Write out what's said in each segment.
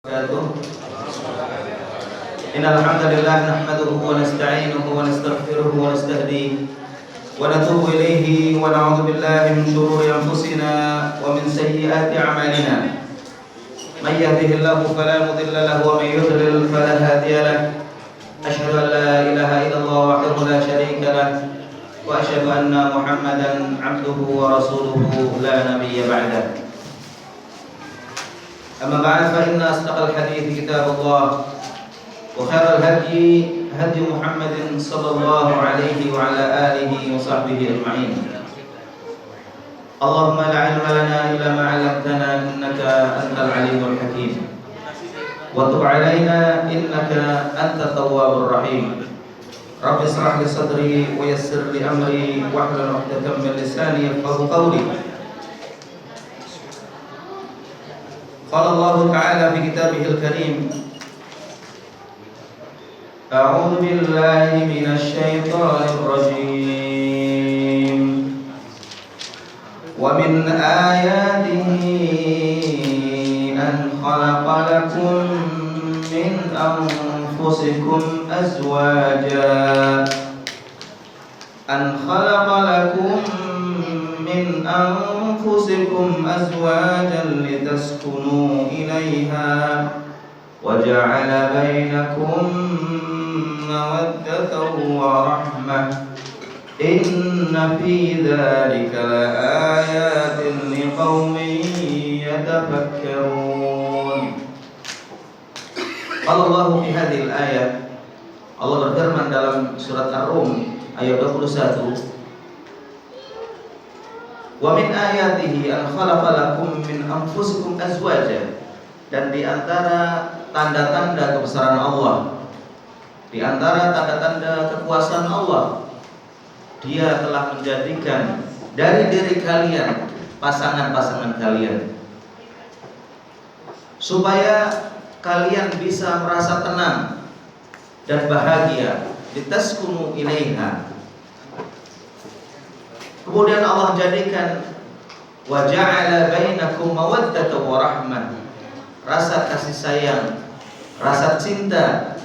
إن الحمد لله نحمده ونستعينه ونستغفره ونستهديه ونتوب إليه ونعوذ بالله من شرور أنفسنا ومن سيئات أعمالنا من يهده الله فلا مضل له ومن يضلل فلا هادي له أشهد أن لا إله إلا الله وحده لا شريك له وأشهد أن محمدا عبده ورسوله لا نبي بعده أما بعد فإن أصدق الحديث كتاب الله وخير الهدي هدي محمد صلى الله عليه وعلى آله وصحبه أجمعين. اللهم لا علم لنا إلا ما علمتنا إنك أنت العليم الحكيم وتب علينا إنك أنت التواب الرحيم. رب اشرح لي صدري ويسر لي أمري واحلل عقدة من لساني يفقهوا قولي. قال الله تعالى في كتابه الكريم أعوذ بالله من الشيطان الرجيم ومن آياته أن خلق لكم من أنفسكم أزواجا من أنفسكم أزواجا لتسكنوا إليها وجعل بينكم مودة ورحمة إن في ذلك لآيات لقوم يتفكرون. قال الله في هذه الآية, Allah berfirman dalam surat Ar-Rum ayat 21, wa min ayatihi an khalaqa lakum min anfusikum azwaja, dan di antara tanda-tanda kebesaran Allah, di antara tanda-tanda kekuasaan Allah, Dia telah menjadikan dari diri kalian pasangan-pasangan kalian supaya kalian bisa merasa tenang dan bahagia, litaskunu ilaiha. Kemudian Allah jadikan wa ja'ala bainakum mawaddatan wa rahmah, rasa kasih sayang, rasa cinta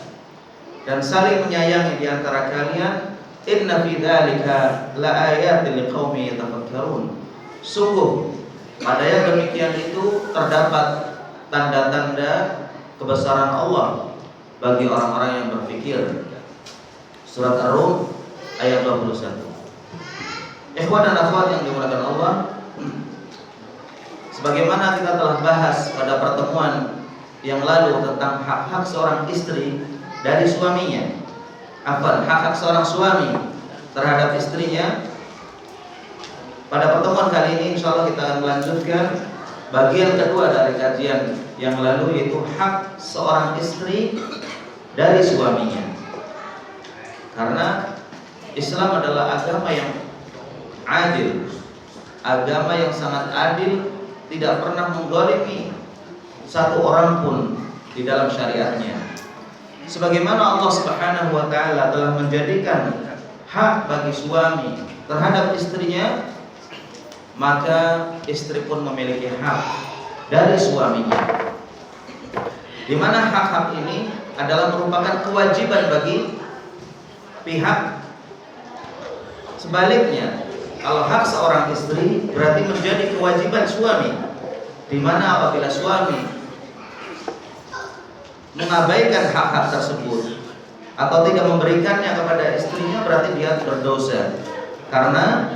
dan saling menyayangi di antara kalian. Inna fi dzalika laayatin liqaumin yatafakkarun. Sungguh pada yang demikian itu terdapat tanda-tanda kebesaran Allah bagi orang-orang yang berpikir. Surat Ar-Rum ayat 21. Ikhwan dan akhwat yang dimuliakan Allah, sebagaimana kita telah bahas pada pertemuan yang lalu tentang hak-hak seorang istri dari suaminya, hak-hak seorang suami terhadap istrinya. Pada pertemuan kali ini insya Allah kita akan melanjutkan bagian kedua dari kajian yang lalu, yaitu hak seorang istri dari suaminya. Karena Islam adalah agama yang adil, agama yang sangat adil, tidak pernah menggolimi satu orang pun di dalam syariatnya. Sebagaimana Allah Subhanahu wa taala telah menjadikan hak bagi suami terhadap istrinya, maka istri pun memiliki hak dari suaminya. Di mana hak-hak ini adalah merupakan kewajiban bagi pihak. Sebaliknya, kalau hak seorang istri berarti menjadi kewajiban suami, di mana apabila suami mengabaikan hak-hak tersebut atau tidak memberikannya kepada istrinya, berarti dia berdosa karena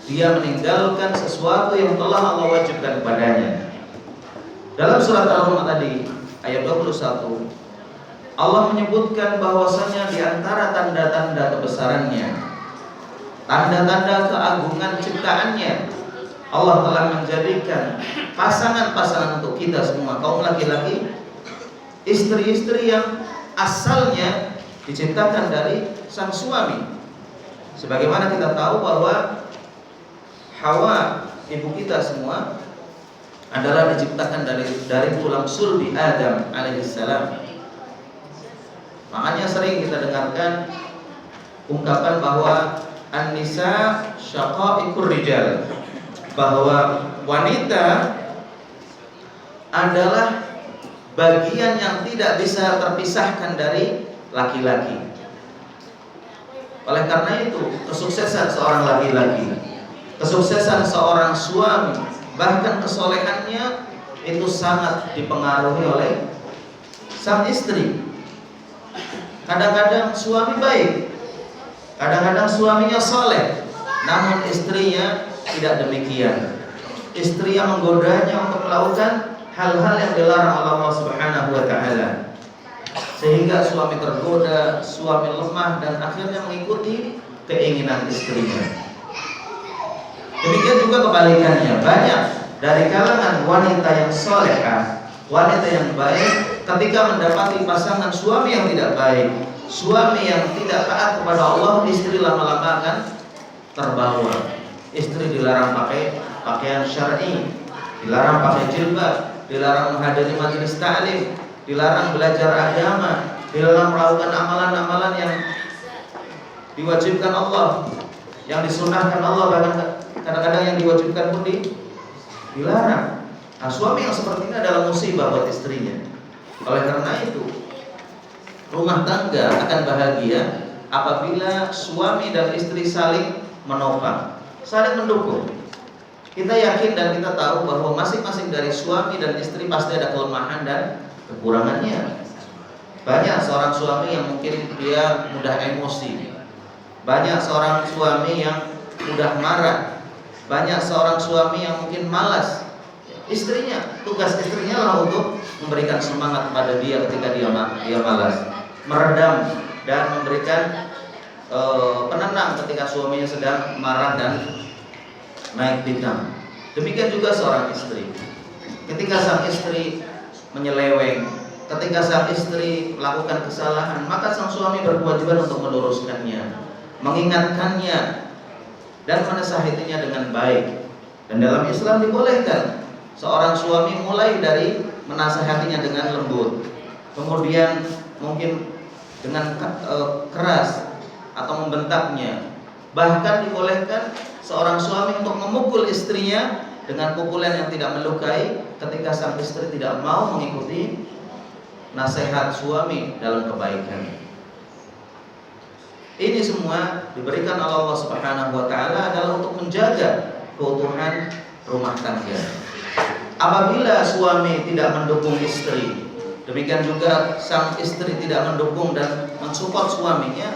dia meninggalkan sesuatu yang telah Allah wajibkan kepadanya. Dalam surat Al-Rum tadi ayat 21, Allah menyebutkan bahwasanya di antara tanda-tanda kebesarannya, tanda-tanda keagungan ciptaannya, Allah telah menjadikan pasangan-pasangan untuk kita semua, kaum laki-laki, istri-istri yang asalnya diciptakan dari sang suami. Sebagaimana kita tahu bahwa Hawa, ibu kita semua, adalah diciptakan dari tulang sulbi Adam alaihissalam. Makanya sering kita dengarkan ungkapan bahwa an-nisa syaqa'iqur rijal, bahwa wanita adalah bagian yang tidak bisa terpisahkan dari laki-laki. Oleh karena itu, kesuksesan seorang laki-laki, kesuksesan seorang suami, bahkan kesolehannya itu sangat dipengaruhi oleh sang istri. Kadang-kadang suami baik, kadang-kadang suaminya soleh, namun istrinya tidak demikian. Istrinya menggodanya untuk melakukan hal-hal yang dilarang oleh Allah Subhanahu wa Ta'ala, sehingga suami tergoda, suami lemah, dan akhirnya mengikuti keinginan istrinya. Demikian juga kebalikannya, banyak dari kalangan wanita yang solehah, wanita yang baik, ketika mendapati pasangan suami yang tidak baik, suami yang tidak taat kepada Allah, istri lama-lama akan terbawa. Istri dilarang pakai pakaian syar'i, dilarang pakai jilbab, dilarang menghadiri majelis ta'lim, dilarang belajar agama, dilarang melakukan amalan-amalan yang diwajibkan Allah, yang disunahkan Allah, bahkan kadang-kadang yang diwajibkan pun dilarang. Nah, suami yang seperti ini adalah musibah buat istrinya. Oleh karena itu, rumah tangga akan bahagia apabila suami dan istri saling menopang, saling mendukung. Kita yakin dan kita tahu bahwa masing-masing dari suami dan istri pasti ada kelemahan dan kekurangannya. Banyak seorang suami yang mungkin dia mudah emosi, banyak seorang suami yang mudah marah, banyak seorang suami yang mungkin malas. Tugas istrinya lah untuk memberikan semangat kepada dia ketika dia malas, meredam dan memberikan penenang ketika suaminya sedang marah dan naik pitam. Demikian juga seorang istri. Ketika sang istri menyeleweng, ketika sang istri melakukan kesalahan, maka sang suami berkewajiban untuk meluruskannya, mengingatkannya, dan menasihatinya dengan baik. Dan dalam Islam dibolehkan seorang suami mulai dari menasihatinya dengan lembut, kemudian mungkin dengan keras atau membentaknya. Bahkan dibolehkan seorang suami untuk memukul istrinya dengan pukulan yang tidak melukai ketika sang istri tidak mau mengikuti nasihat suami dalam kebaikan. Ini semua diberikan oleh Allah Subhanahu wa Ta'ala adalah untuk menjaga keutuhan rumah tangga. Apabila suami tidak mendukung istri, demikian juga sang istri tidak mendukung dan mensupport suaminya,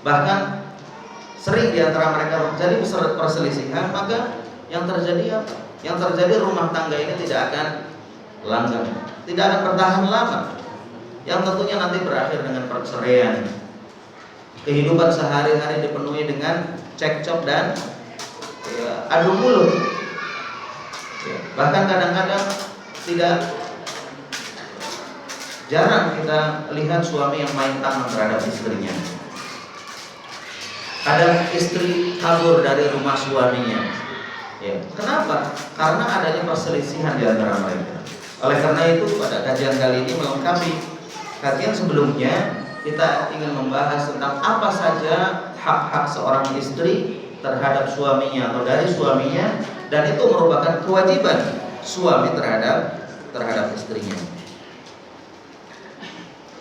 bahkan sering di antara mereka terjadi perselisihan, maka yang terjadi apa? Yang terjadi rumah tangga ini tidak akan langgeng, tidak akan bertahan lama, yang tentunya nanti berakhir dengan perceraian. Kehidupan sehari-hari dipenuhi dengan cekcok dan adu mulut. Bahkan kadang-kadang jarang kita lihat suami yang main tangan terhadap istrinya. Kadang istri kabur dari rumah suaminya. Kenapa? Karena adanya perselisihan di antara mereka. Oleh karena itu, pada kajian kali ini melengkapi kajian sebelumnya, kita ingin membahas tentang apa saja hak-hak seorang istri terhadap suaminya atau dari suaminya, dan itu merupakan kewajiban suami terhadap istrinya.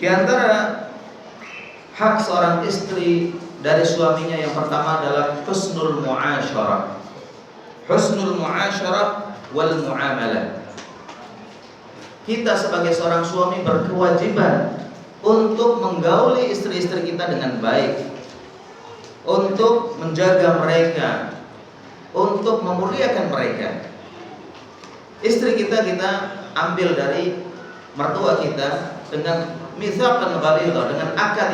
Di antara hak seorang istri dari suaminya yang pertama adalah husnul mu'asyarah. Husnul mu'asyarah wal mu'amalah. Kita sebagai seorang suami berkewajiban untuk menggauli istri-istri kita dengan baik, untuk menjaga mereka, untuk memuliakan mereka. Istri kita ambil dari mertua kita dengan mitsaqan baligha, dengan akad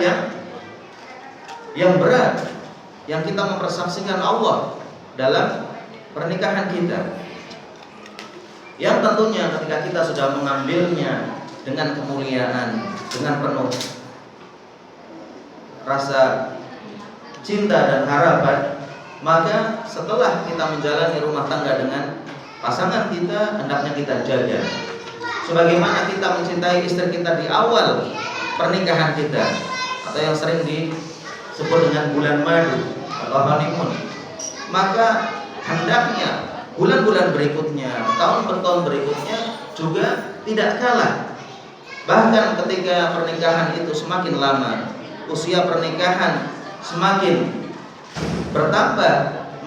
yang berat, yang kita mempersaksikan Allah dalam pernikahan kita, yang tentunya ketika kita sudah mengambilnya dengan kemuliaan, dengan penuh rasa cinta dan harapan, maka setelah kita menjalani rumah tangga dengan pasangan kita, hendaknya kita jaga sebagaimana kita mencintai istri kita di awal pernikahan kita, atau yang sering disebut dengan bulan madu atau honeymoon. Maka hendaknya bulan-bulan berikutnya, tahun per tahun berikutnya juga tidak kalah Bahkan ketika pernikahan itu semakin lama, usia pernikahan semakin bertambah,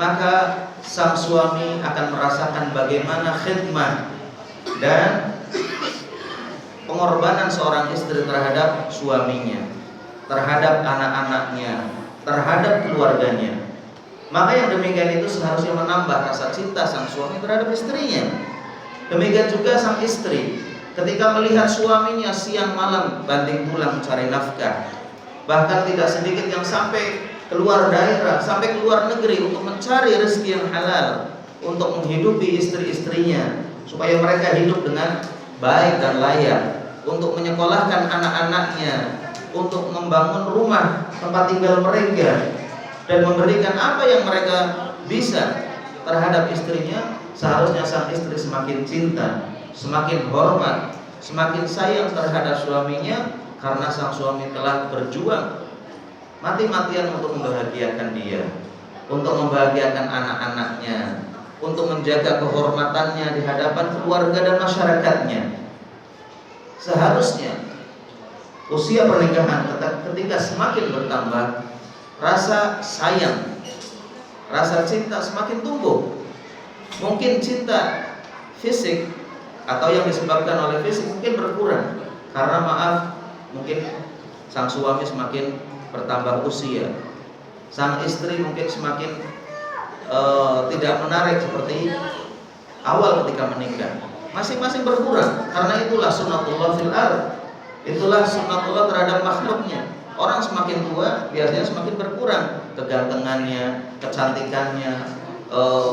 maka sang suami akan merasakan bagaimana khidmah dan pengorbanan seorang istri terhadap suaminya, terhadap anak-anaknya, terhadap keluarganya. Maka yang demikian itu seharusnya menambah rasa cinta sang suami terhadap istrinya. Demikian juga sang istri, ketika melihat suaminya siang malam banting tulang mencari nafkah, bahkan tidak sedikit yang sampai keluar daerah, sampai keluar negeri untuk mencari rezeki yang halal, untuk menghidupi istri-istrinya supaya mereka hidup dengan baik dan layak, untuk menyekolahkan anak-anaknya, untuk membangun rumah tempat tinggal mereka, dan memberikan apa yang mereka bisa terhadap istrinya. Seharusnya sang istri semakin cinta, semakin hormat, semakin sayang terhadap suaminya, karena sang suami telah berjuang mati-matian untuk membahagiakan dia, untuk membahagiakan anak-anaknya, untuk menjaga kehormatannya di hadapan keluarga dan masyarakatnya. Seharusnya usia pernikahan ketika semakin bertambah, rasa sayang, rasa cinta semakin tumbuh. Mungkin cinta fisik atau yang disebabkan oleh fisik mungkin berkurang, karena maaf, mungkin sang suami semakin bertambah usia, sang istri mungkin semakin tidak menarik seperti awal ketika menikah. Masing-masing berkurang, karena itulah sunnatullah fil ard, itulah sunnatullah terhadap makhluknya. Orang semakin tua biasanya semakin berkurang kegantengannya, kecantikannya,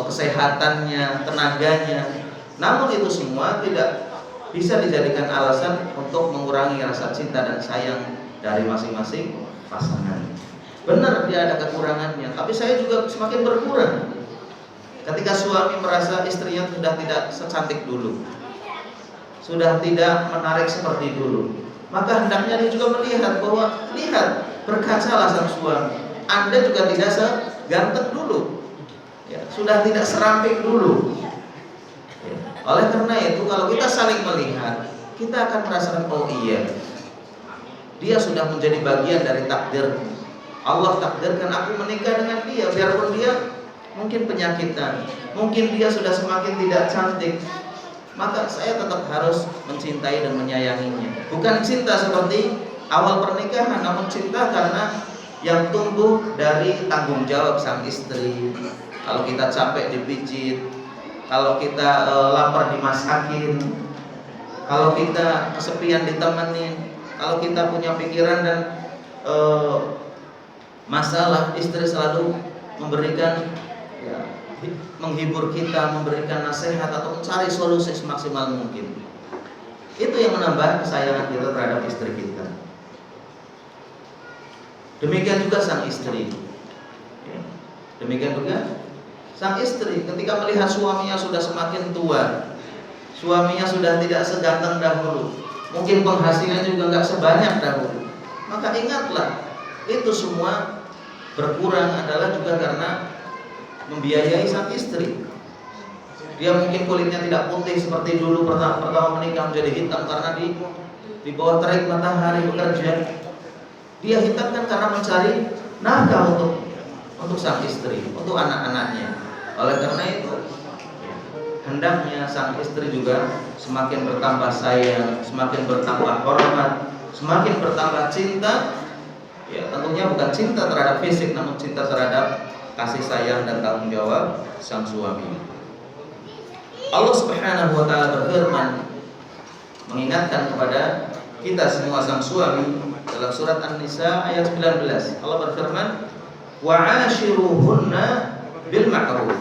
kesehatannya, tenaganya. Namun itu semua tidak bisa dijadikan alasan untuk mengurangi rasa cinta dan sayang dari masing-masing pasangan. Benar dia ada kekurangannya, tapi saya juga semakin berkurang. Ketika suami merasa istrinya sudah tidak secantik dulu, sudah tidak menarik seperti dulu, maka hendaknya dia juga melihat bahwa, lihat, berkacalah sang suami, Anda juga tidak seganteng dulu, ya, sudah tidak seramping dulu, ya. Oleh karena itu, kalau kita saling melihat, kita akan merasakan, oh iya, dia sudah menjadi bagian dari takdir. Allah takdirkan aku menikah dengan dia, biarpun dia mungkin penyakitan, mungkin dia sudah semakin tidak cantik, maka saya tetap harus mencintai dan menyayanginya. Bukan cinta seperti awal pernikahan, namun cinta karena yang tumbuh dari tanggung jawab sang istri. Kalau kita capek dipijit, kalau kita lapar dimasakin, kalau kita kesepian ditemenin, kalau kita punya pikiran dan masalah, istri selalu memberikan, ya, menghibur kita, memberikan nasihat atau mencari solusi semaksimal mungkin. Itu yang menambah kesayangan kita terhadap istri kita. Demikian juga sang istri, ya. Demikian juga sang istri ketika melihat suaminya sudah semakin tua, suaminya sudah tidak seganteng dahulu, mungkin penghasilan juga nggak sebanyak dahulu, maka ingatlah, itu semua berkurang adalah juga karena membiayai sang istri. Dia mungkin kulitnya tidak putih seperti dulu pertama menikah, menjadi hitam karena di bawah terik matahari bekerja. Dia hitam kan karena mencari nafkah untuk sang istri, untuk anak-anaknya. Oleh karena itu, hendaknya sang istri juga semakin bertambah sayang, semakin bertambah hormat, semakin bertambah cinta. Ya, tentunya bukan cinta terhadap fisik, namun cinta terhadap kasih sayang dan tanggung jawab sang suami. Allah Subhanahu wa ta'ala berfirman mengingatkan kepada kita semua sang suami dalam surat An-Nisa ayat 19. Allah berfirman, wa'ashiruhunna bil ma'ruf,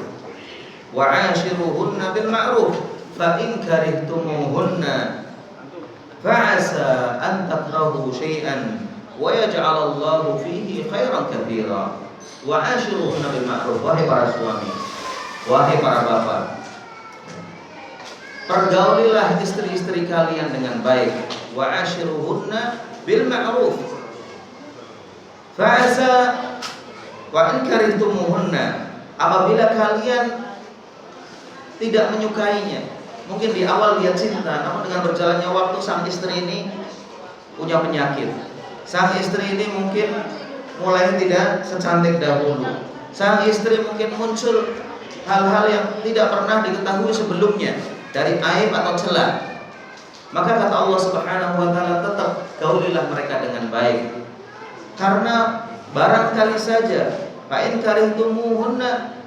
wa'ashiruhunna bil ma'ruf, fa in karihtumuhunna fa'asa an takrahu syai'an wa yaj'alallahu fihi khairan katsira. Wa ashiruhunna bil ma'ruf. Wahai para suami, wahai para bapak, pergaulilah istri-istri kalian dengan baik. Wa ashiruhunna bil ma'ruf. Fa'asa wa in karihtumuhunna, apabila kalian tidak menyukainya, mungkin di awal dia cinta, namun dengan berjalannya waktu sang istri ini punya penyakit. Sang istri ini mungkin mulai tidak secantik dahulu. Sang istri mungkin muncul hal-hal yang tidak pernah diketahui sebelumnya dari aib atau celah. Maka kata Allah Subhanahu wa taala, tetap gaulilah mereka dengan baik. Karena barangkali saja fa in karihtumuhunna,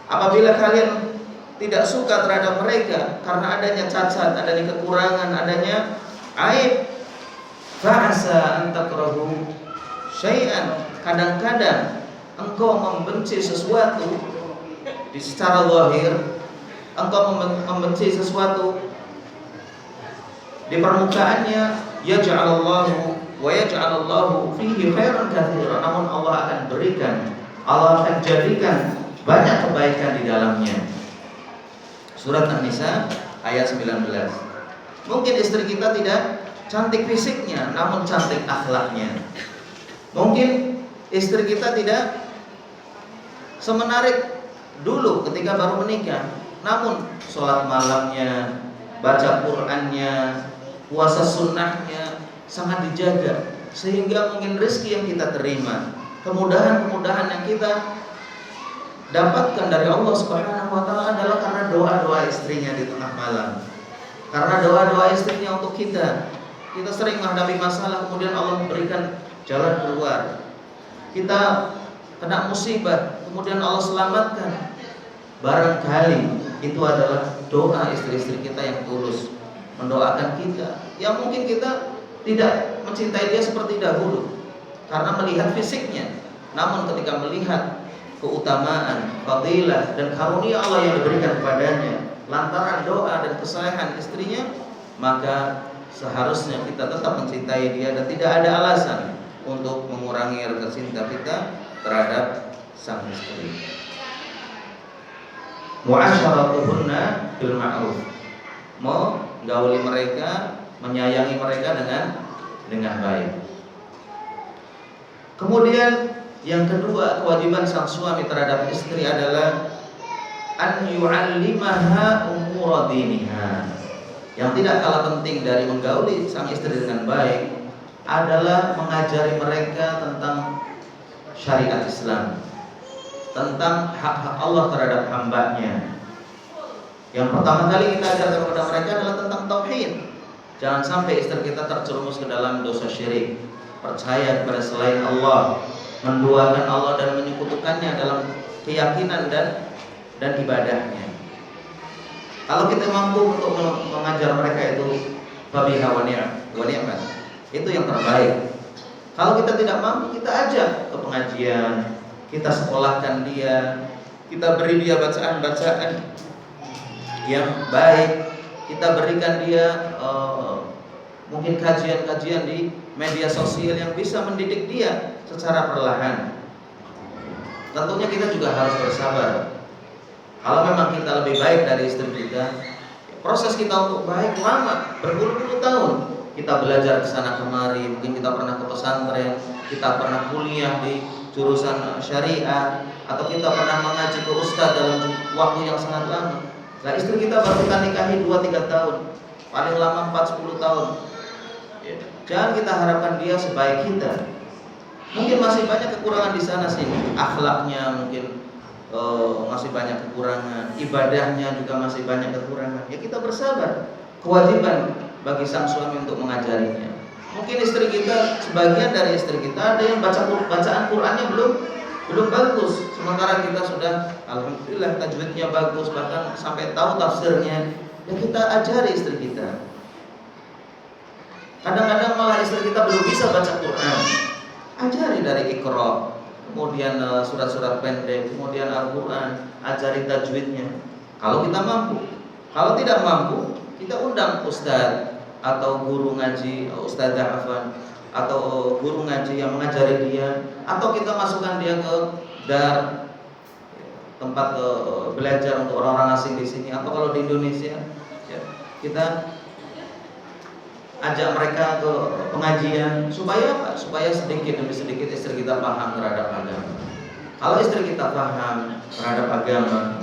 apabila kalian tidak suka terhadap mereka karena adanya cacat, adanya kekurangan, adanya aib, fa'asa an takrahu syai'an, kadang-kadang engkau membenci sesuatu di secara zahir, engkau membenci sesuatu di permukaannya, yaj'alallahu wa yaj'alallahu fihi khairan katsiran, namun Allah akan berikan, Allah akan jadikan banyak kebaikan di dalamnya. Surat An-Nisa ayat 19. Mungkin istri kita tidak cantik fisiknya, namun cantik akhlaknya. Mungkin istri kita tidak semenarik dulu ketika baru menikah, namun sholat malamnya, baca Qur'annya, puasa sunnahnya sangat dijaga, sehingga mungkin rezeki yang kita terima, kemudahan-kemudahan yang kita dapatkan dari Allah Subhanahu wa taala adalah karena doa-doa istrinya di tengah malam. Karena doa-doa istrinya untuk kita. Kita sering menghadapi masalah, kemudian Allah memberikan jalan keluar. Kita kena musibah, kemudian Allah selamatkan. Barangkali itu adalah doa istri-istri kita yang tulus mendoakan kita. Yang mungkin kita tidak mencintai dia seperti dahulu karena melihat fisiknya, namun ketika melihat keutamaan, fadilah dan karunia Allah yang diberikan kepadanya lantaran doa dan kesalehan istrinya, maka seharusnya kita tetap mencintai dia dan tidak ada alasan untuk mengurangi rasa cinta kita terhadap sang istri. Mu'asyaratuhunna bil ma'ruf, menggauli mereka, menyayangi mereka dengan baik. Kemudian yang kedua, kewajiban sang suami terhadap istri adalah an yu'allimaha umura diniha. Yang tidak kalah penting dari menggauli sang istri dengan baik adalah mengajari mereka tentang syariat Islam, tentang hak-hak Allah terhadap hambanya. Yang pertama kali kita ajarkan kepada mereka adalah tentang tauhid. Jangan sampai istri kita terjerumus ke dalam dosa syirik, percaya kepada selain Allah, menduakan Allah dan menyekutukannya dalam keyakinan dan ibadahnya. Kalau kita mampu untuk mengajar mereka itu fabiha wa ni'mat, itu yang terbaik. Kalau kita tidak mampu, kita ajak ke pengajian, kita sekolahkan dia, kita beri dia bacaan-bacaan yang baik, kita berikan dia mungkin kajian-kajian di media sosial yang bisa mendidik dia secara perlahan. Tentunya kita juga harus bersabar. Kalau memang kita lebih baik dari istri kita, proses kita untuk baik lama, berpuluh-puluh tahun. Kita belajar ke sana kemari, mungkin kita pernah ke pesantren, kita pernah kuliah di jurusan syariah, atau kita pernah mengaji ke ustaz dalam waktu yang sangat lama. Nah, istri kita baru kita nikahi 2-3 tahun, paling lama 4-10 tahun. Jangan kita harapkan dia sebaik kita. Mungkin masih banyak kekurangan di sana sini, akhlaknya mungkin masih banyak kekurangan, ibadahnya juga masih banyak kekurangan. Ya kita bersabar. Kewajiban bagi sang suami untuk mengajarinya. Mungkin istri kita, sebagian dari istri kita ada yang bacaan Qur'annya belum bagus, sementara kita sudah alhamdulillah tajwidnya bagus, bahkan sampai tahu tafsirnya. Ya kita ajari istri kita. Kadang-kadang malah istri kita belum bisa baca Qur'an, ajari dari Iqra, kemudian surat-surat pendek, kemudian Al-Quran, ajari tajwidnya. Kalau kita mampu. Kalau tidak mampu, kita undang ustaz atau guru ngaji, ustazah afwan, atau guru ngaji yang mengajari dia, atau kita masukkan dia ke dar, tempat belajar untuk orang-orang asing di sini, atau kalau di Indonesia ya, kita ajak mereka ke pengajian. Supaya apa? Supaya sedikit demi sedikit istri kita paham terhadap agama. Kalau istri kita paham terhadap agama,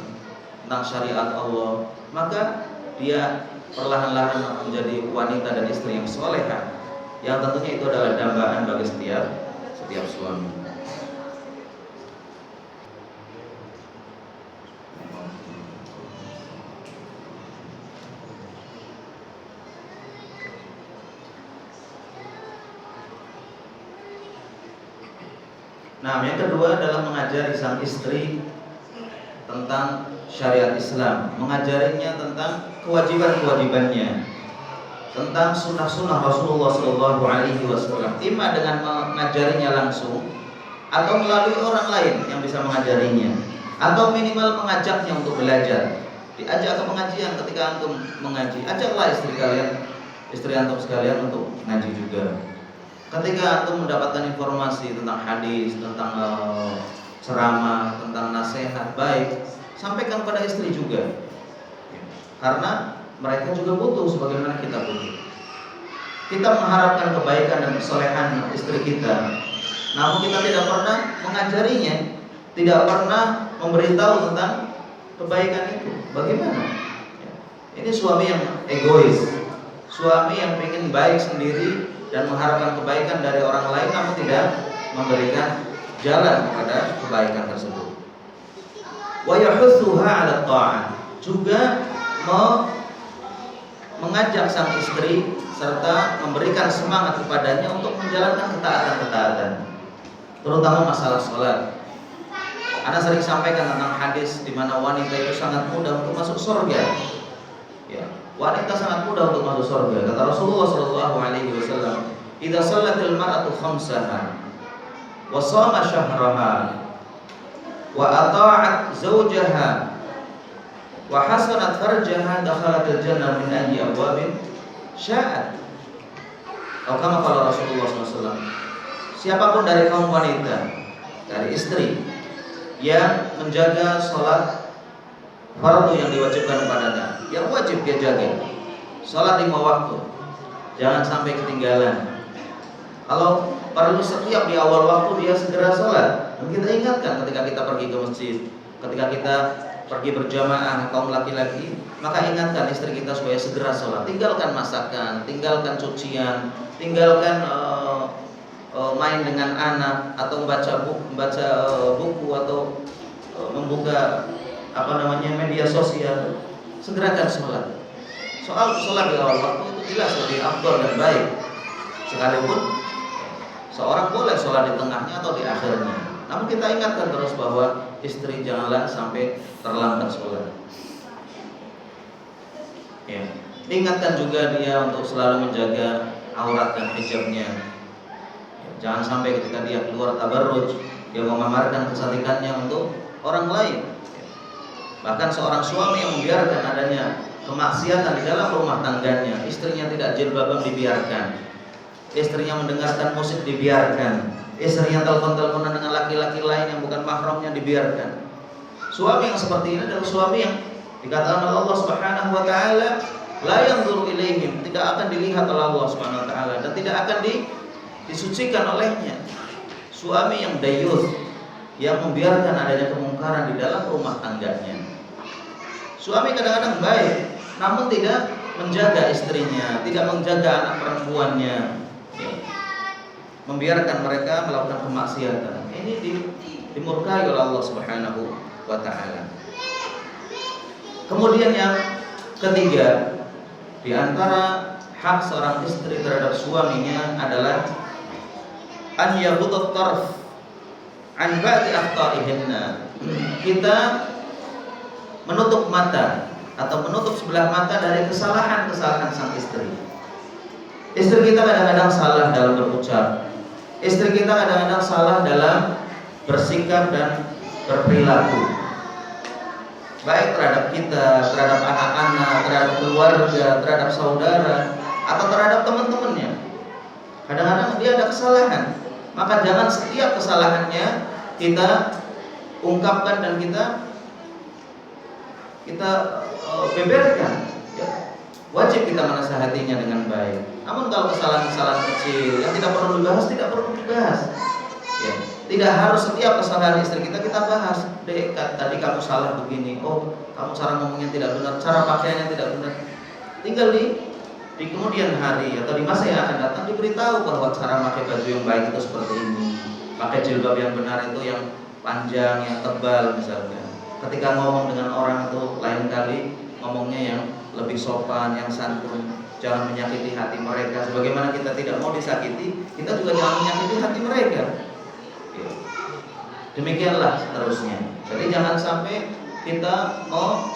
tentang syariat Allah, maka dia perlahan-lahan menjadi wanita dan istri yang solehah, yang tentunya itu adalah dambaan bagi setiap suami. Nah, yang kedua adalah mengajari sang istri tentang syariat Islam, mengajarinya tentang kewajiban-kewajibannya, tentang sunnah-sunnah Rasulullah SAW, ima dengan mengajarinya langsung atau melalui orang lain yang bisa mengajarinya, atau minimal mengajaknya untuk belajar. Diajak ke pengajian, ketika antum mengaji, ajaklah istri antum sekalian untuk ngaji juga. Ketika antum mendapatkan informasi tentang hadis, tentang ceramah, tentang nasihat baik, sampaikan pada istri juga, karena mereka juga butuh sebagaimana kita butuh. Kita mengharapkan kebaikan dan kesolehan istri kita, namun kita tidak pernah mengajarinya, tidak pernah memberitahu tentang kebaikan itu. Bagaimana? Ini suami yang egois, suami yang ingin baik sendiri dan mengharapkan kebaikan dari orang lain, namun tidak memberikan jalan kepada kebaikan tersebut. Wa yahutsuha 'ala ta'ah, juga mengajak sang istri serta memberikan semangat kepadanya untuk menjalankan ketaatan-ketaatan, terutama masalah sholat. Ana sering sampaikan tentang hadis di mana wanita itu sangat mudah untuk masuk surga. Ya, wanita sangat mudah untuk masuk surga. Kata Rasulullah SAW, "Idza shallatil mar'atu khamsaha wa shama syahraha wa ata'at zawjaha wa hasanat farjaha dakhalatil jannah min ayyi abwabin sya'at." Atau kama qala Rasulullah SAW, siapapun dari kaum wanita, dari istri yang menjaga sholat fardu yang diwajibkan kepadanya, yang wajib dia jaga, sholat 5 waktu, jangan sampai ketinggalan. Kalau perlu setiap di awal waktu dia segera sholat. Dan kita ingatkan ketika kita pergi ke masjid, ketika kita pergi berjamaah kaum laki-laki, maka ingatkan istri kita supaya segera sholat. Tinggalkan masakan, tinggalkan cucian, tinggalkan main dengan anak atau membaca buku atau membuka media sosial. Segerakan sholat. Soal sholat di awal waktu itu jelas lebih afdal dan baik, sekalipun seorang boleh sholat di tengahnya atau di akhirnya. Namun kita ingatkan terus bahwa istri janganlah sampai terlambat sholat. Ya. Ingatkan juga dia untuk selalu menjaga aurat dan hijabnya. Jangan sampai ketika dia keluar tabarruj, dia memamerkan kecantikannya untuk orang lain. Bahkan seorang suami yang membiarkan adanya kemaksiatan di dalam rumah tangganya, istrinya tidak jilbaban dibiarkan, istrinya mendengarkan musik dibiarkan, istrinya telepon-teleponan dengan laki-laki lain yang bukan mahramnya dibiarkan. Suami yang seperti ini adalah suami yang dikatakan oleh Allah Subhanahu wa taala, la yanzuru ilaihim, tidak akan dilihat oleh Allah Subhanahu wa taala dan tidak akan disucikan olehnya. Suami yang dayuth, yang membiarkan adanya kemungkaran di dalam rumah tangganya. Suami kadang-kadang baik, namun tidak menjaga istrinya, tidak menjaga anak perempuannya, ya. Membiarkan mereka melakukan kemaksiatan. Ini dimurkai oleh Allah Subhanahu wa taala. Kemudian yang ketiga, di antara hak seorang istri terhadap suaminya adalah an yaghuddat tarf an ba'di akhtaihinna. Kita menutup mata atau menutup sebelah mata dari kesalahan-kesalahan sang istri. Istri kita kadang-kadang salah dalam berucap. Istri kita kadang-kadang salah dalam bersikap dan berperilaku, baik terhadap kita, terhadap anak-anak, terhadap keluarga, terhadap saudara, atau terhadap teman-temannya. Kadang-kadang dia ada kesalahan, maka jangan setiap kesalahannya kita ungkapkan dan kita beberkan. Ya. Wajib kita menasihatinya dengan baik. Namun kalau kesalahan-kesalahan kecil yang tidak perlu dibahas, tidak perlu dibahas. Ya. Tidak harus setiap kesalahan istri kita bahas. Dek, tadi kamu salah begini. Oh, kamu cara ngomongnya tidak benar, cara pakaiannya tidak benar. Tinggal di kemudian hari atau di masa yang akan datang diberitahu bahwa cara pakai baju yang baik itu seperti ini, pakai jilbab yang benar itu yang panjang, yang tebal misalnya. Ketika ngomong dengan orang itu lain kali ngomongnya yang lebih sopan, yang santun, jangan menyakiti hati mereka. Sebagaimana kita tidak mau disakiti, kita juga jangan menyakiti hati mereka. Demikianlah seterusnya. Jadi jangan sampai kita mau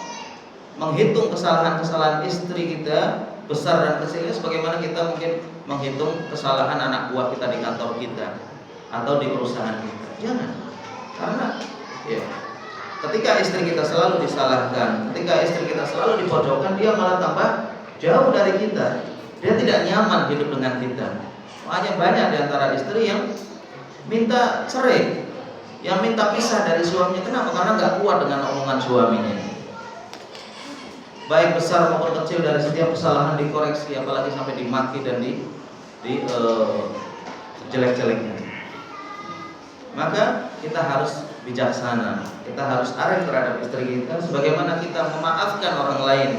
menghitung kesalahan-kesalahan istri kita besar dan kecilnya sebagaimana kita mungkin menghitung kesalahan anak buah kita di kantor kita atau di perusahaan kita. Jangan. Karena ketika istri kita selalu disalahkan, ketika istri kita selalu dipojokkan, dia malah tambah jauh dari kita. Dia tidak nyaman hidup dengan kita. Makanya banyak di antara istri yang minta cerai, yang minta pisah dari suaminya. Kenapa? Karena nggak kuat dengan omongan suaminya. Baik besar maupun kecil, dari setiap kesalahan dikoreksi, apalagi sampai dimaki dan jelek-jeleknya. Maka kita harus bijaksana, kita harus arif terhadap istri kita, sebagaimana kita memaafkan orang lain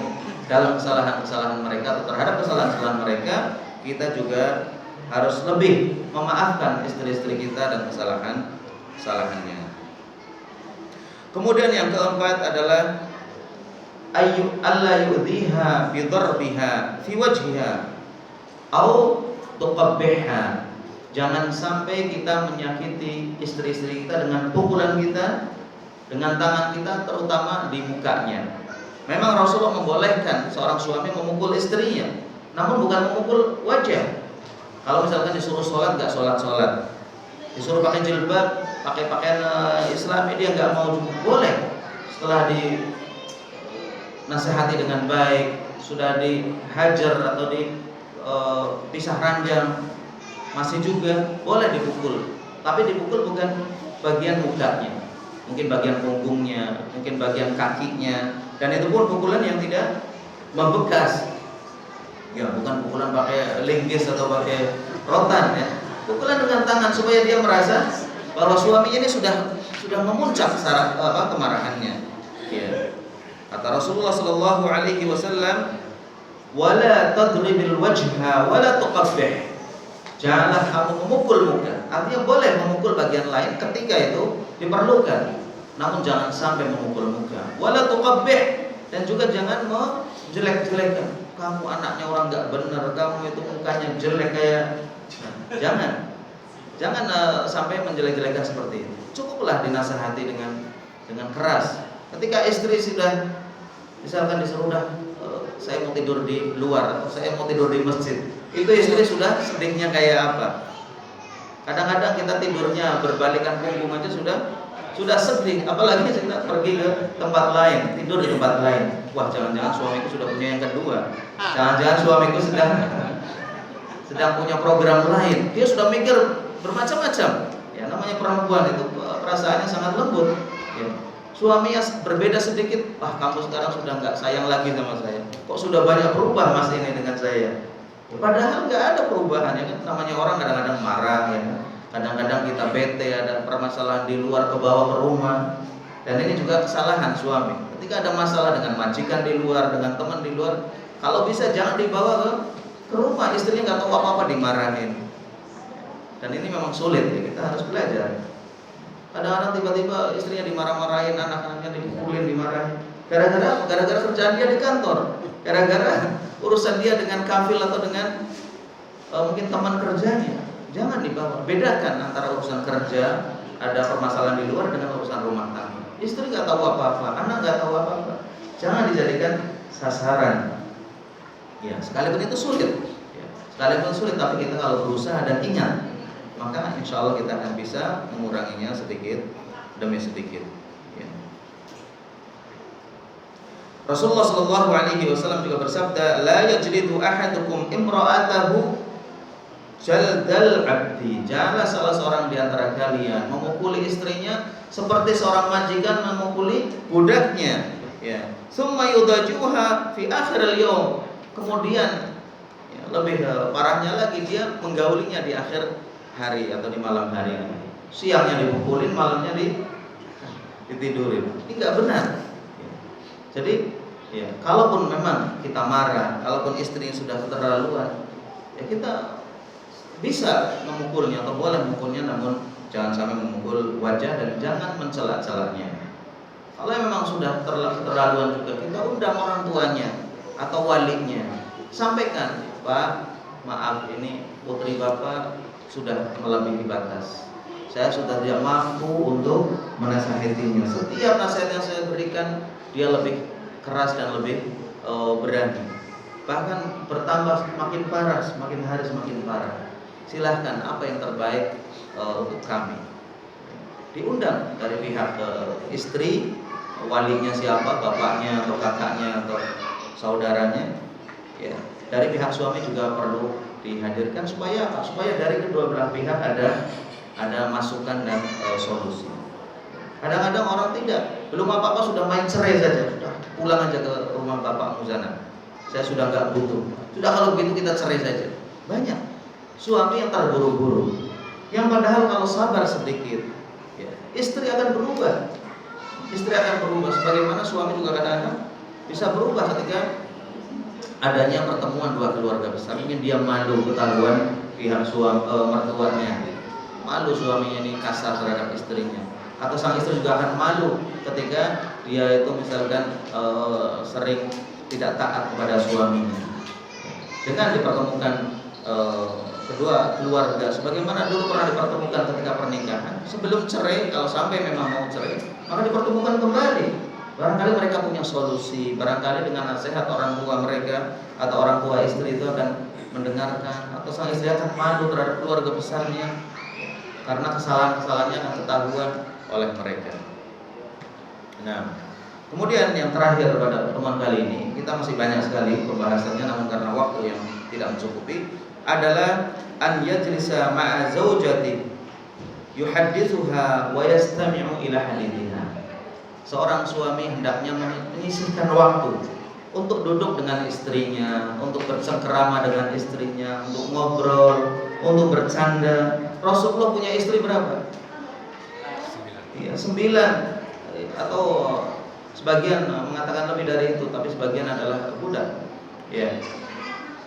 dalam kesalahan-kesalahan mereka atau terhadap kesalahan-kesalahan mereka, kita juga harus lebih memaafkan istri-istri kita dan kesalahannya. Kemudian yang keempat adalah alla yu'dhiha bi darbiha fi wajhiha au tuqabbiha. Jangan sampai kita menyakiti istri-istri kita dengan pukulan kita, dengan tangan kita, terutama di mukanya. Memang Rasulullah membolehkan seorang suami memukul istrinya, namun bukan memukul wajah. Kalau misalkan disuruh sholat nggak sholat, disuruh pakai jilbab, pakai pakaian Islami, dia nggak mau, boleh. Setelah dinasihati dengan baik, sudah dihajar atau dipisah ranjang, masih juga boleh dipukul. Tapi dipukul bukan bagian mukanya, mungkin bagian punggungnya, mungkin bagian kakinya, dan itu pun pukulan yang tidak membekas. Ya, bukan pukulan pakai linggis atau pakai rotan ya. Pukulan dengan tangan supaya dia merasa bahwa suaminya ini sudah memuncak kemarahannya. Ya. Kata Rasulullah sallallahu alaihi wasallam, "Wala tadribil wajha wala tuqabbih." Janganlah kamu memukul muka. Artinya boleh memukul bagian lain ketika itu diperlukan, namun jangan sampai memukul muka. Wala tuqabbih, dan juga jangan menjelek-jelekan. Kamu anaknya orang nggak benar, kamu itu mukanya jelek kayak. Jangan sampai menjelek-jelekan seperti itu. Cukuplah dinasihati dengan keras. Ketika istri sudah misalkan disuruh saya mau tidur di luar atau saya mau tidur di masjid, itu istri sudah sedihnya kayak apa. Kadang-kadang kita tidurnya berbalikan punggung aja sudah sedih, apalagi kita pergi ke tempat lain, tidur di tempat lain. Wah, jangan-jangan suamiku sudah punya yang kedua. Jangan-jangan suamiku sedang punya program lain. Dia sudah mikir bermacam-macam. Ya, namanya perempuan itu perasaannya sangat lembut. Ya. Suaminya berbeda sedikit, kamu sekarang sudah nggak sayang lagi sama saya. Kok sudah banyak berubah mas ini dengan saya? Padahal nggak ada perubahan ya kan. Namanya orang kadang-kadang marah ya. Kadang-kadang kita bete, ada permasalahan di luar ke bawah ke rumah. Dan ini juga kesalahan suami. Ketika ada masalah dengan majikan di luar, dengan teman di luar, kalau bisa jangan dibawa ke rumah. Istrinya nggak tahu apa-apa dimarahin. Dan ini memang sulit ya, kita harus belajar. Kadang-kadang tiba-tiba istrinya dimarah-marahin, anak-anaknya dipukulin, dimarahin. Gara-gara kerjaan dia di kantor, gara-gara urusan dia dengan kafil atau dengan mungkin teman kerjanya. Jangan dibawa. Bedakan antara urusan kerja, ada permasalahan di luar, dengan urusan rumah tangga. Istri nggak tahu apa-apa, anak nggak tahu apa-apa. Jangan dijadikan sasaran. Ya, sekalipun itu sulit. Ya, sekalipun sulit, tapi kita kalau berusaha dan ingat, maka insya Allah kita akan bisa menguranginya sedikit demi sedikit. Ya. Rasulullah Shallallahu Alaihi Wasallam juga bersabda, la yajlidu ahadukum imra'atahu jaldal abdi. Janganlah salah seorang di antara kalian memukuli istrinya seperti seorang majikan memukuli budaknya. Ya. Summa yudajuha fi akhiril yawm. Kemudian ya, lebih parahnya lagi dia menggaulinya di akhir hari atau di malam hari. Siangnya dipukulin, malamnya ditidurin. Ini nggak benar. Jadi Ya, kalaupun memang kita marah, kalaupun istri sudah keterlaluan, ya kita bisa memukulnya atau boleh memukulnya, namun jangan sampai memukul wajah dan jangan mencela-celanya. Kalau memang sudah keterlaluan juga, kita undang orang tuanya atau walinya, sampaikan, Pak, maaf ini putri Bapak sudah melebihi batas. Saya sudah tidak mampu untuk menasihatinya. Setiap nasihat yang saya berikan, dia lebih keras dan lebih berani. Bahkan bertambah semakin parah, semakin hari semakin parah. Silahkan, apa yang terbaik untuk kami. Diundang dari pihak istri, walinya siapa, bapaknya atau kakaknya atau saudaranya. Ya, dari pihak suami juga perlu dihadirkan supaya apa? Supaya dari kedua belah pihak ada masukan dan solusi. Kadang-kadang orang tidak, belum apa-apa sudah main cerai saja, sudah pulang aja ke rumah bapak Muzana. Saya sudah nggak butuh. Sudah kalau begitu kita cerai saja. Banyak suami yang terburu-buru, yang padahal kalau sabar sedikit, ya, istri akan berubah. Istri akan berubah. Sebagaimana suami juga kadang-kadang bisa berubah ketika adanya pertemuan dua keluarga besar. Mungkin dia malu ketahuan pihak suami mertuanya, malu suaminya ini kasar terhadap istrinya, atau sang istri juga akan malu ketika dia itu misalkan sering tidak taat kepada suaminya. Dengan dipertemukan kedua keluarga sebagaimana dulu pernah dipertemukan ketika pernikahan, sebelum cerai, kalau sampai memang mau cerai, maka dipertemukan kembali. Barangkali mereka punya solusi, barangkali dengan nasihat orang tua mereka atau orang tua istri itu akan mendengarkan, atau sang istri akan malu terhadap keluarga besarnya karena kesalahan-kesalahannya akan ketahuan oleh mereka. Nah, kemudian yang terakhir pada pertemuan kali ini, kita masih banyak sekali pembahasannya, namun karena waktu yang tidak mencukupi, adalah an yajlisa ma'a zaujati yuhaddithuha wa yastami'u ila hadithiha. Seorang suami hendaknya menyisihkan waktu untuk duduk dengan istrinya, untuk bersengkerama dengan istrinya, untuk ngobrol, untuk bercanda. Rasulullah punya istri berapa? 9. 9, atau sebagian mengatakan lebih dari itu, tapi sebagian adalah budak. Ya.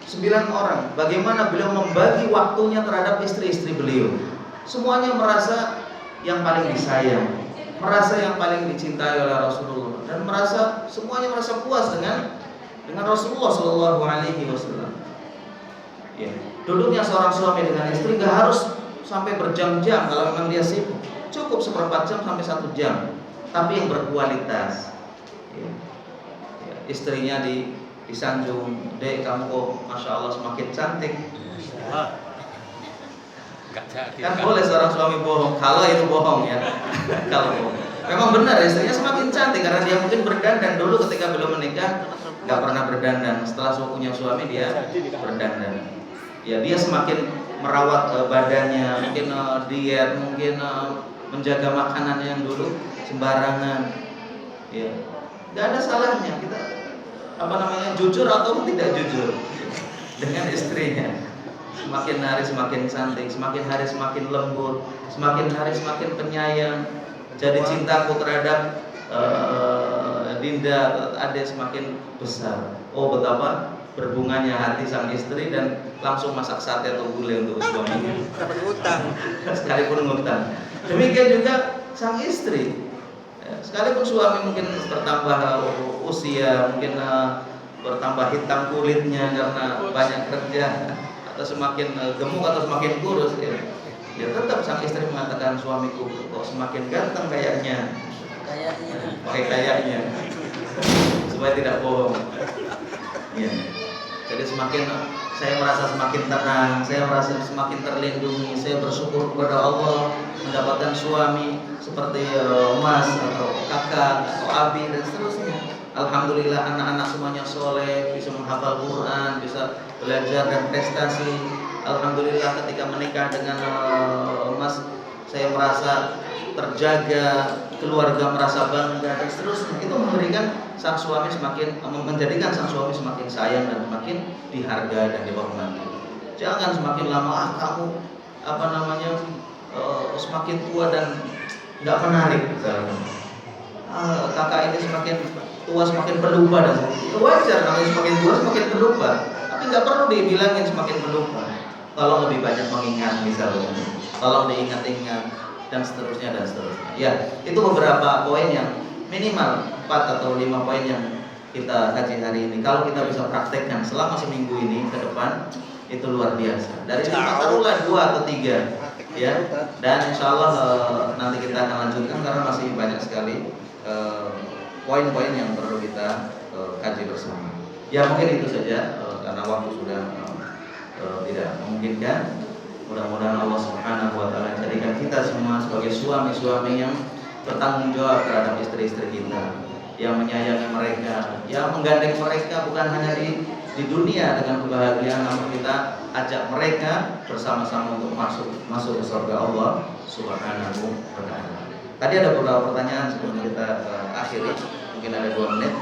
9 orang. Bagaimana beliau membagi waktunya terhadap istri-istri beliau? Semuanya merasa yang paling disayang, merasa yang paling dicintai oleh Rasulullah, dan semuanya merasa puas dengan Rasulullah Shallallahu Alaihi Wasallam. Ya. Duduknya seorang suami dengan istri nggak harus sampai berjam-jam kalau memang dia sibuk, cukup seperempat jam sampai 1 jam, tapi yang berkualitas. Ya. Ya. Istrinya disanjung, Dek kamu kok Masya Allah semakin cantik. Kan boleh seorang suami bohong, kalau itu bohong ya. Kalau bohong, memang benar istrinya semakin cantik karena dia mungkin berdandan. Dulu ketika belum menikah nggak pernah berdandan, setelah punya suami dia berdandan. Ya, dia semakin merawat badannya, mungkin diet, mungkin menjaga makanan yang dulu sembarangan. Ya, nggak ada salahnya kita jujur atau tidak jujur dengan istrinya. Semakin hari semakin cantik, semakin hari semakin lembut, semakin hari semakin penyayang. Jadi cintaku terhadap Dinda Ade semakin besar. Oh, betapa berbunganya hati sang istri, dan langsung masak sate atau gulai untuk suaminya. Dapat utang. Sekalipun ngutang. Demikian juga sang istri. Sekalipun suami mungkin bertambah usia, mungkin bertambah hitam kulitnya karena banyak kerja, atau semakin gemuk atau semakin kurus, ya tetap sang istri mengatakan, suamiku kok semakin ganteng kayaknya. Pakai kayaknya supaya tidak bohong. Ya. Jadi saya merasa semakin tenang, saya merasa semakin terlindungi, saya bersyukur kepada Allah mendapatkan suami seperti Mas atau kakak atau abi dan seterusnya. Alhamdulillah anak-anak semuanya soleh, bisa menghafal Quran, bisa belajar dan prestasi. Alhamdulillah ketika menikah dengan Mas, saya merasa terjaga, keluarga merasa bangga dan seterusnya. Itu menjadikan sang suami semakin sayang dan semakin dihargai dan dihormati. Jangan semakin lama kamu semakin tua dan nggak menarik misalnya. Kakak ini semakin tua semakin pelupa dan wajar, namanya semakin tua semakin pelupa. Tapi nggak perlu dibilangin semakin pelupa. Tolong lebih banyak mengingat misalnya, tolong diingat-ingat dan seterusnya dan seterusnya. Ya, itu beberapa poin yang minimal 4 atau 5 poin yang kita kaji hari ini. Kalau kita bisa praktekkan selama seminggu ini ke depan, itu luar biasa. Dari 5 taruhlah 2 atau 3, ya. Dan insya Allah nanti kita akan lanjutkan karena masih banyak sekali poin-poin yang perlu kita kaji bersama. Ya mungkin itu saja karena waktu sudah tidak memungkinkan. Mudah-mudahan Allah Subhanahu wa taala jadikan kita semua sebagai suami-suami yang bertanggung jawab terhadap istri-istri kita, yang menyayangi mereka, yang menggandeng mereka bukan hanya di dunia dengan kebahagiaan, namun kita ajak mereka bersama-sama untuk masuk ke surga Allah Subhanahu wa taala. Tadi ada beberapa pertanyaan sebelum kita akhiri, mungkin ada 2 menit.